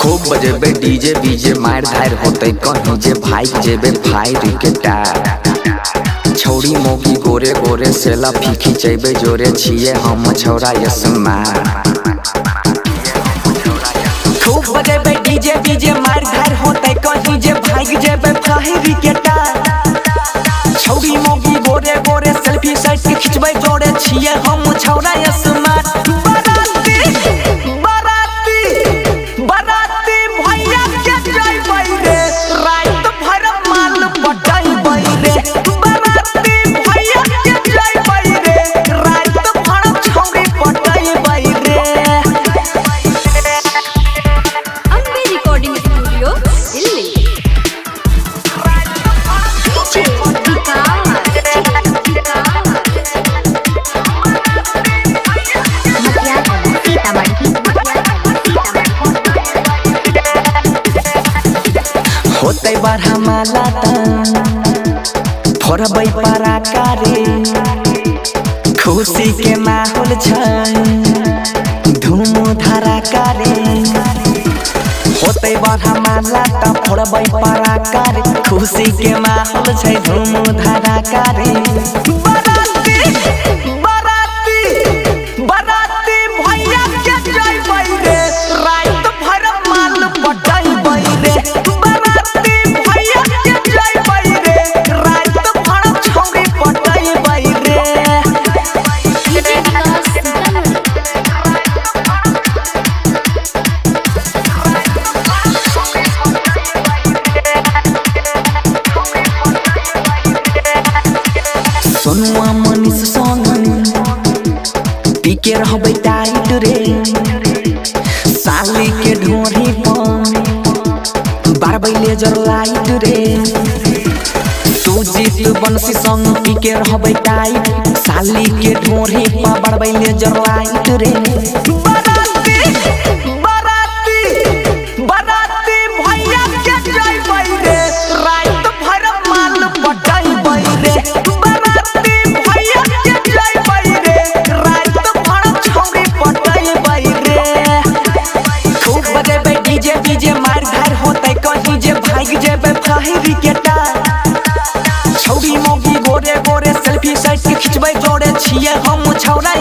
खूब बजेबे डीजे बीजे मार धार होते कहीं जे भाई जेबे फायर के टार छौड़ी मोगी गोरे गोरे सेला फीकी चेबे जोरे छिए हम छौरा यसमार। खूब बजेबे डीजे बीजे मार धार होते कहीं जे भाई जेबे फायर के टार छौड़ी मोगी गोरे गोरे सेल्फी साइड के खिंचबे जोरे छिए हम छौरा यसमार। होते बारह माला फोड़बै पराका रे खुशी के माहौल छै धूम धड़ाका रे। होते बारह माला फोड़बै पराका रे खुशी के माहौल छै धूम धड़ाका रे। सोनुआ मनीष संग पीके रहबै टाइट रे साली के ढोरी पर बारबै लेजर लाइट रे। सुजीत बंसी संग पीके रहबै टाइट साली के ढोरी पर बारबै लेजर लाइट रे। डीजे मार धार होते कहीं जे भाग जेबे फायर के टार छौड़ी मोगी गोरे गोरे सेल्फी साइड के खिंचबै जोड़े छिए हम छौरा